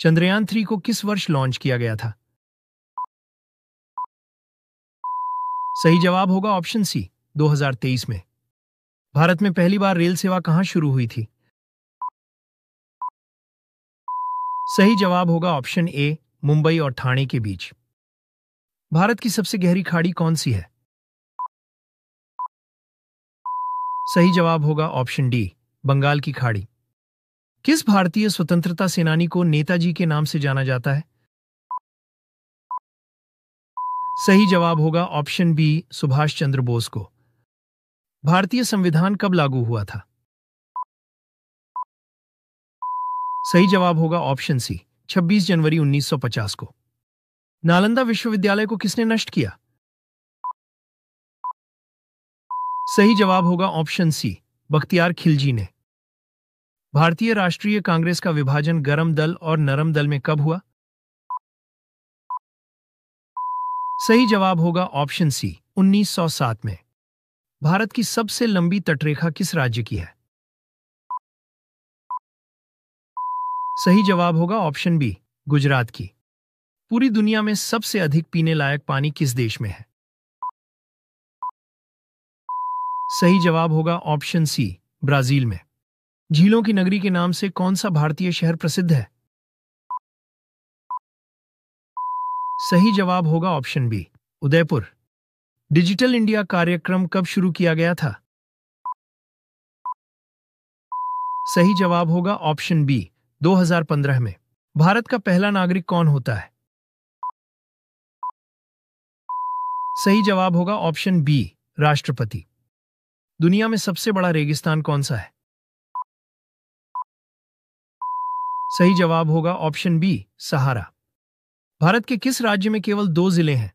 चंद्रयान 3 को किस वर्ष लॉन्च किया गया था? सही जवाब होगा ऑप्शन सी, 2023 में। भारत में पहली बार रेल सेवा कहां शुरू हुई थी? सही जवाब होगा ऑप्शन ए, मुंबई और ठाणे के बीच। भारत की सबसे गहरी खाड़ी कौन सी है? सही जवाब होगा ऑप्शन डी, बंगाल की खाड़ी। किस भारतीय स्वतंत्रता सेनानी को नेताजी के नाम से जाना जाता है? सही जवाब होगा ऑप्शन बी, सुभाष चंद्र बोस को। भारतीय संविधान कब लागू हुआ था? सही जवाब होगा ऑप्शन सी, 26 जनवरी 1950 को। नालंदा विश्वविद्यालय को किसने नष्ट किया? सही जवाब होगा ऑप्शन सी, बख्तियार खिलजी ने। भारतीय राष्ट्रीय कांग्रेस का विभाजन गर्म दल और नरम दल में कब हुआ? सही जवाब होगा ऑप्शन सी, 1907 में। भारत की सबसे लंबी तटरेखा किस राज्य की है? सही जवाब होगा ऑप्शन बी, गुजरात की। पूरी दुनिया में सबसे अधिक पीने लायक पानी किस देश में है? सही जवाब होगा ऑप्शन सी, ब्राजील में। झीलों की नगरी के नाम से कौन सा भारतीय शहर प्रसिद्ध है? सही जवाब होगा option B, Udaipur. Digital India कार्यक्रम कब शुरू किया गया था? सही जवाब होगा ऑप्शन बी, 2015 में। भारत का पहला नागरिक कौन होता है? सही जवाब होगा ऑप्शन बी, राष्ट्रपति। दुनिया में सबसे बड़ा रेगिस्तान कौन सा है? सही जवाब होगा ऑप्शन बी, सहारा। भारत के किस राज्य में केवल 2 जिले हैं?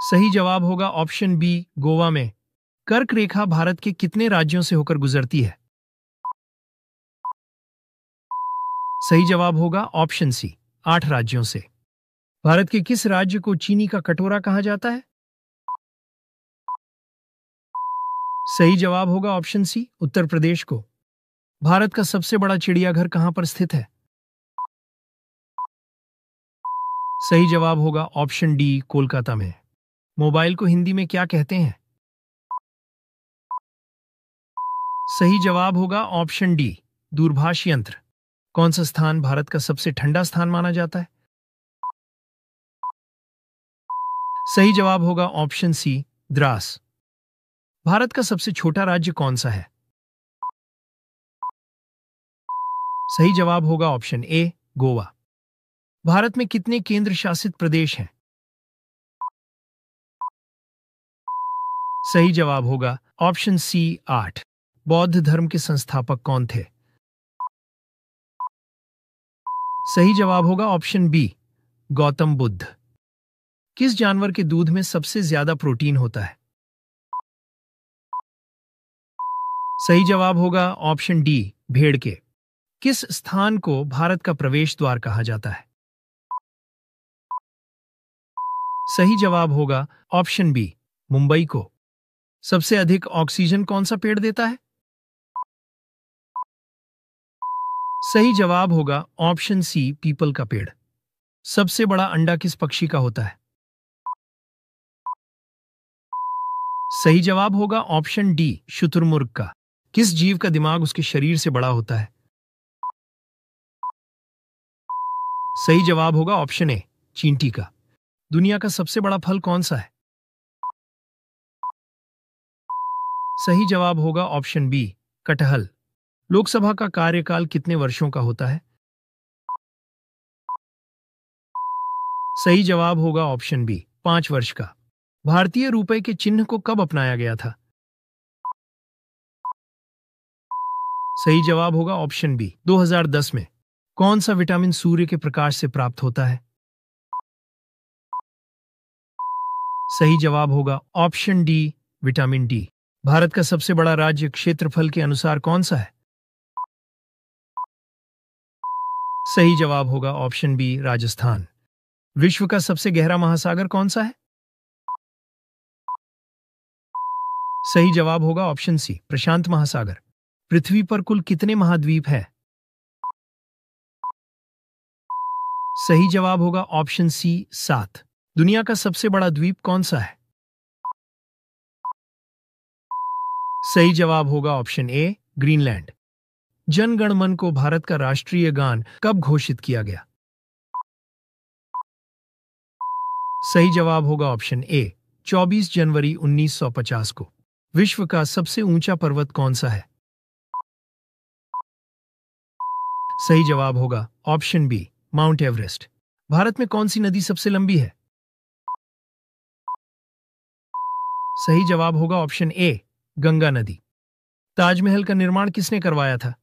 सही जवाब होगा ऑप्शन बी, गोवा में। कर्क रेखा भारत के कितने राज्यों से होकर गुजरती है? सही जवाब होगा ऑप्शन सी, 8 राज्यों से। भारत के किस राज्य को चीनी का कटोरा कहा जाता है? सही जवाब होगा ऑप्शन सी, उत्तर प्रदेश को। भारत का सबसे बड़ा चिड़ियाघर कहां पर स्थित है? सही जवाब होगा ऑप्शन डी, कोलकाता में। मोबाइल को हिंदी में क्या कहते हैं? सही जवाब होगा ऑप्शन डी, दूरभाष यंत्र। कौन सा स्थान भारत का सबसे ठंडा स्थान माना जाता है? सही जवाब होगा ऑप्शन सी, द्रास। भारत का सबसे छोटा राज्य कौन सा है? सही जवाब होगा ऑप्शन ए, गोवा। भारत में कितने केंद्र शासित प्रदेश हैं? सही जवाब होगा ऑप्शन सी, 8। बौद्ध धर्म के संस्थापक कौन थे? सही जवाब होगा ऑप्शन बी, गौतम बुद्ध। किस जानवर के दूध में सबसे ज्यादा प्रोटीन होता है? सही जवाब होगा ऑप्शन डी, भेड़ के। किस स्थान को भारत का प्रवेश द्वार कहा जाता है? सही जवाब होगा ऑप्शन बी, मुंबई को। सबसे अधिक ऑक्सीजन कौन सा पेड़ देता है? सही जवाब होगा ऑप्शन सी, पीपल का पेड़। सबसे बड़ा अंडा किस पक्षी का होता है? सही जवाब होगा ऑप्शन डी, शुतुरमुर्ग का। किस जीव का दिमाग उसके शरीर से बड़ा होता है? सही जवाब होगा ऑप्शन ए, चींटी का। दुनिया का सबसे बड़ा फल कौन सा है? सही जवाब होगा ऑप्शन बी, कटहल। लोकसभा का कार्यकाल कितने वर्षों का होता है? सही जवाब होगा ऑप्शन बी, 5 वर्ष का। भारतीय रुपए के चिन्ह को कब अपनाया गया था? सही जवाब होगा ऑप्शन बी, 2010 में। कौन सा विटामिन सूर्य के प्रकाश से प्राप्त होता है? सही जवाब होगा option D, vitamin D. Bharat का सबसे बड़ा राज्य क्षेत्रफल के अनुसार कौन सा है? सही जवाब होगा ऑप्शन बी, राजस्थान। विश्व का सबसे गहरा महासागर कौन सा है? सही जवाब होगा ऑप्शन सी, प्रशांत महासागर। पृथ्वी पर कुल कितने महाद्वीप हैं? सही जवाब होगा ऑप्शन सी 7। दुनिया का सबसे बड़ा द्वीप कौन सा है? सही जवाब होगा option A Greenland. Jana Gana मन को भारत का राष्ट्रीय गान कब घोषित किया गया? सही जवाब होगा ऑप्शन ए 24 जनवरी 1950 को। विश्व का सबसे ऊंचा पर्वत कौन सा है? सही जवाब होगा ऑप्शन बी माउंट एवरेस्ट। भारत में कौन सी नदी सबसे लंबी है? सही जवाब होगा ऑप्शन ए गंगा नदी। ताजमहल का निर्माण किसने करवाया था?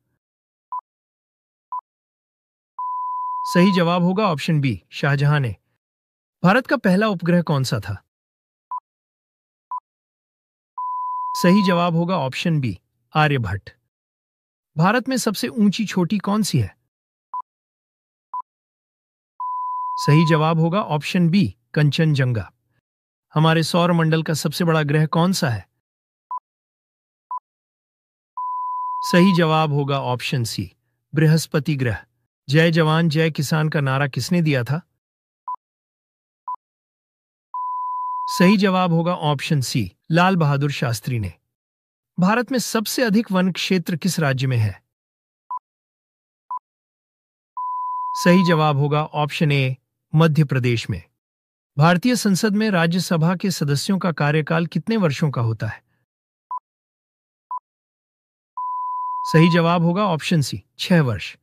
सही जवाब होगा ऑप्शन बी शाहजहां ने। भारत का पहला उपग्रह कौन सा था? सही जवाब होगा ऑप्शन बी आर्यभट्ट। भारत में सबसे ऊंची चोटी कौन सी है? सही जवाब होगा ऑप्शन बी कंचनजंगा। हमारे सौर मंडल का सबसे बड़ा ग्रह कौन सा है? सही जवाब होगा ऑप्शन सी बृहस्पति ग्रह। जय जवान जय किसान का नारा किसने दिया था? सही जवाब होगा ऑप्शन सी लाल बहादुर शास्त्री ने। भारत में सबसे अधिक वन क्षेत्र किस राज्य में है? सही जवाब होगा ऑप्शन ए मध्य प्रदेश में। भारतीय संसद में राज्यसभा के सदस्यों का कार्यकाल कितने वर्षों का होता है? सही जवाब होगा ऑप्शन सी 6 वर्ष।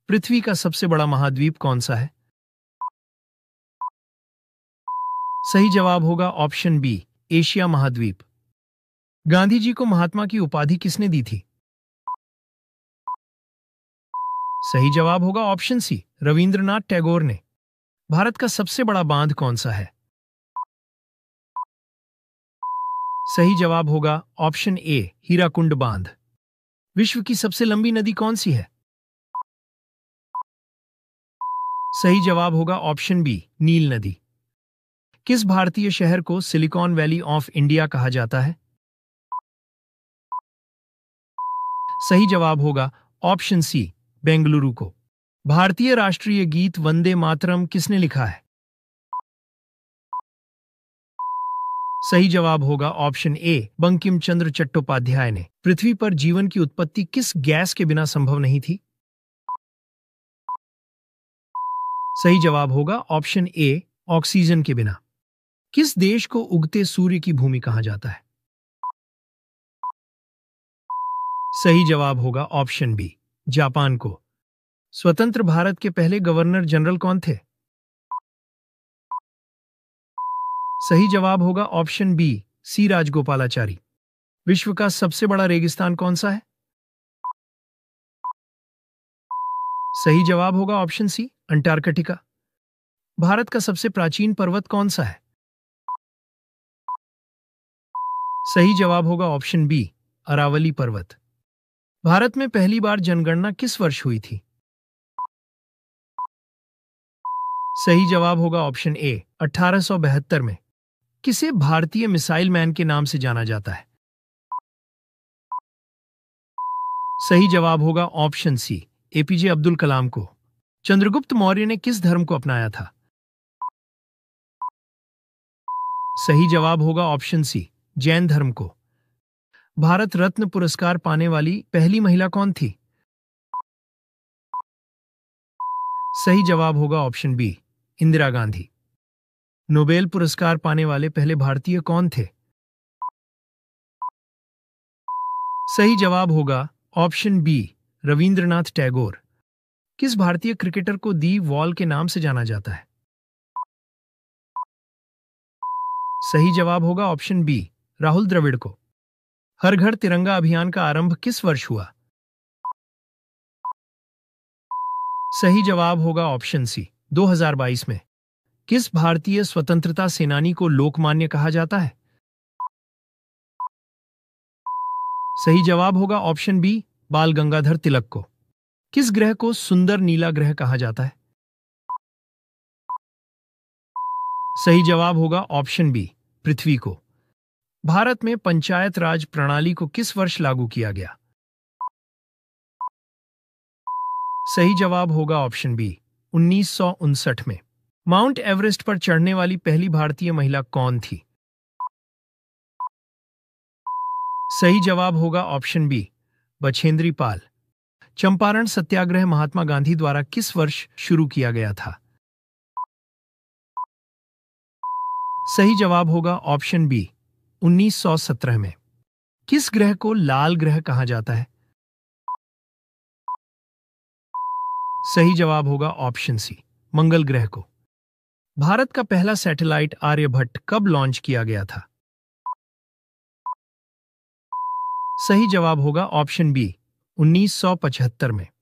पृथ्वी का सबसे बड़ा महाद्वीप कौन सा है? सही जवाब होगा ऑप्शन बी एशिया महाद्वीप। गांधी जी को महात्मा की उपाधि किसने दी थी? सही जवाब होगा ऑप्शन सी रविंद्रनाथ टैगोर ने। भारत का सबसे बड़ा बांध कौन सा है? सही जवाब होगा ऑप्शन ए हीराकुंड बांध। विश्व की सबसे लंबी नदी कौन सी है? सही जवाब होगा ऑप्शन बी नील नदी। किस भारतीय शहर को सिलिकॉन वैली ऑफ इंडिया कहा जाता है? सही जवाब होगा ऑप्शन सी बेंगलुरु को। भारतीय राष्ट्रीय गीत वंदे मातरम किसने लिखा है? सही जवाब होगा ऑप्शन ए बंकिम चंद्र चट्टोपाध्याय ने। पृथ्वी पर जीवन की उत्पत्ति किस गैस के बिना संभव नहीं थी? सही जवाब होगा ऑप्शन ए ऑक्सीजन के बिना। किस देश को उगते सूर्य की भूमि कहा जाता है? सही जवाब होगा ऑप्शन बी जापान को। स्वतंत्र भारत के पहले गवर्नर जनरल कौन थे? सही जवाब होगा ऑप्शन बी सी राजगोपालाचारी। विश्व का सबसे बड़ा रेगिस्तान कौन सा है? सही जवाब होगा ऑप्शन सी अंटार्कटिका। भारत का सबसे प्राचीन पर्वत कौन सा है? सही जवाब होगा ऑप्शन बी अरावली पर्वत। भारत में पहली बार जनगणना किस वर्ष हुई थी? सही जवाब होगा ऑप्शन ए 1872 में। किसे भारतीय मिसाइल मैन के नाम से जाना जाता है? सही जवाब होगा option C APJ Abdul Kalam को। चंद्रगुप्त मौर्य ने किस धर्म को अपनाया था? सही जवाब होगा ऑप्शन सी जैन धर्म को। भारत रत्न पुरस्कार पाने वाली पहली महिला कौन थी? सही जवाब होगा option B Indira Gandhi. Nobel पुरस्कार पाने वाले पहले भारतीय कौन थे? सही जवाब होगा ऑप्शन बी रविंद्रनाथ टैगोर। किस भारतीय क्रिकेटर को दी वॉल के नाम से जाना जाता है? सही जवाब होगा ऑप्शन बी राहुल द्रविड़ को। हर घर तिरंगा अभियान का आरंभ किस वर्ष हुआ? सही जवाब होगा ऑप्शन सी 2022 में। किस भारतीय स्वतंत्रता सेनानी को लोकमान्य कहा जाता है? सही जवाब होगा ऑप्शन बी बाल गंगाधर तिलक को। किस ग्रह को सुंदर नीला ग्रह कहा जाता है? सही जवाब होगा ऑप्शन बी पृथ्वी को। भारत में पंचायत राज प्रणाली को किस वर्ष लागू किया गया? सही जवाब होगा ऑप्शन बी 1959 में। माउंट एवरेस्ट पर चढ़ने वाली पहली भारतीय महिला कौन थी? सही जवाब होगा ऑप्शन बी, बछेंद्री पाल। चंपारण सत्याग्रह महात्मा गांधी द्वारा किस वर्ष शुरू किया गया था? सही जवाब होगा ऑप्शन बी, 1917 में। किस ग्रह को लाल ग्रह कहा जाता है? सही जवाब होगा ऑप्शन सी, मंगल ग्रह को। भारत का पहला सैटेलाइट आर्यभट्ट कब लॉन्च किया गया था? सही जवाब होगा ऑप्शन बी, 1975 में।